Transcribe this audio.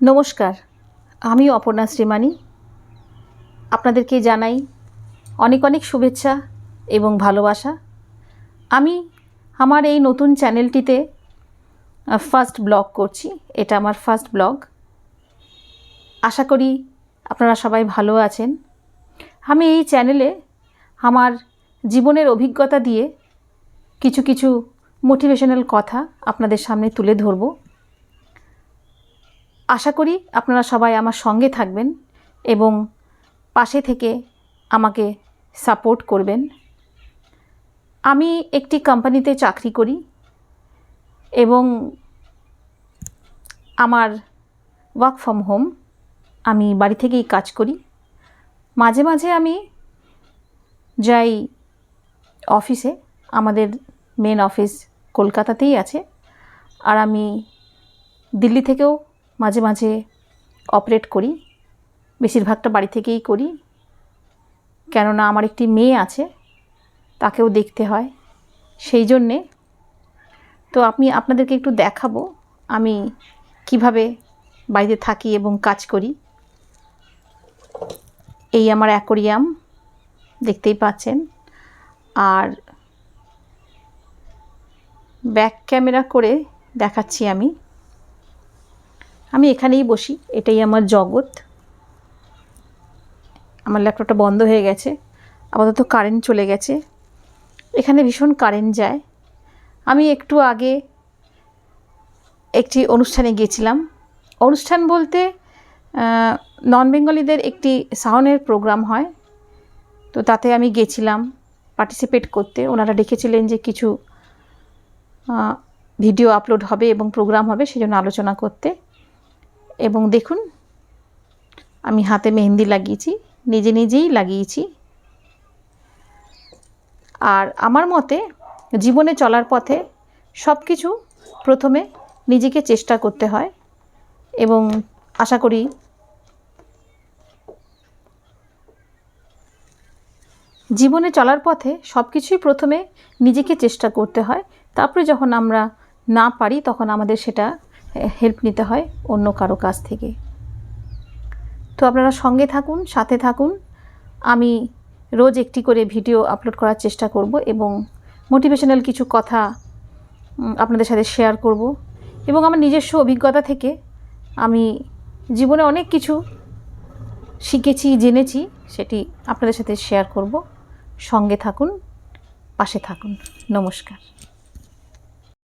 নমস্কার, আমি অপর্ণা শ্রীমানি। আপনাদেরকে জানাই অনেক অনেক শুভেচ্ছা এবং ভালোবাসা। আমি আমার এই নতুন চ্যানেলটিতে ফার্স্ট ব্লগ করছি। এটা আমার ফার্স্ট ব্লগ। আশা করি আপনারা সবাই ভালো আছেন। আমি এই চ্যানেলে আমার জীবনের অভিজ্ঞতা দিয়ে কিছু কিছু মোটিভেশনাল কথা আপনাদের সামনে তুলে ধরব। আশা করি আপনারা সবাই আমার সঙ্গে থাকবেন এবং পাশে থেকে আমাকে সাপোর্ট করবেন। আমি একটি কোম্পানিতে চাকরি করি এবং আমার ওয়ার্ক ফ্রম হোম, আমি বাড়ি থেকেই কাজ করি। মাঝে মাঝে আমি যাই অফিসে। আমাদের মেন অফিস কলকাতাতেই আছে, আর আমি দিল্লি থেকেও মাঝে মাঝে অপারেট করি। বেশিরভাগটা বাড়ি থেকেই করি, কেননা আমার একটি মেয়ে আছে, তাকেও দেখতে হয়। সেই জন্যে তো আমি আপনাদেরকে একটু দেখাবো আমি কিভাবে বাড়িতে থাকি এবং কাজ করি। এই আমার অ্যাকোরিয়াম দেখতেই পাচ্ছেন, আর ব্যাক ক্যামেরা করে দেখাচ্ছি। আমি এখানেই বসি, এটাই আমার জগৎ। আমার ল্যাপটপটা বন্ধ হয়ে গেছে, আপাতত কারেন্ট চলে গেছে। এখানে ভীষণ কারেন্ট যায়। আমি একটু আগে একটি অনুষ্ঠানে গিয়েছিলাম। অনুষ্ঠান বলতে নন বেঙ্গলিদের একটি সাউন্ডের প্রোগ্রাম হয়, তো তাতে আমি গেছিলাম পার্টিসিপেট করতে। ওনারা ডেকেছিলেন যে কিছু ভিডিও আপলোড হবে এবং প্রোগ্রাম হবে, সেই জন্য আলোচনা করতে। এবং দেখুন, আমি হাতে মেহেন্দি লাগিয়েছি, নিজে নিজেই লাগিয়েছি। আর আমার মতে জীবনে চলার পথে সব কিছু প্রথমে নিজেকে চেষ্টা করতে হয়, এবং আশা করি জীবনে চলার পথে সব কিছুই প্রথমে নিজেকে চেষ্টা করতে হয়। তারপরে যখন আমরা না পারি তখন আমাদের সেটা হেল্প নিতে হয় অন্য কারো কাছ থেকে। তো আপনারা সঙ্গে থাকুন, সাথে থাকুন। আমি রোজ একটি করে ভিডিও আপলোড করার চেষ্টা করব এবং মোটিভেশনাল কিছু কথা আপনাদের সাথে শেয়ার করব। এবং আমার নিজস্ব অভিজ্ঞতা থেকে আমি জীবনে অনেক কিছু শিখেছি, জেনেছি, সেটি আপনাদের সাথে শেয়ার করব। সঙ্গে থাকুন, পাশে থাকুন। নমস্কার।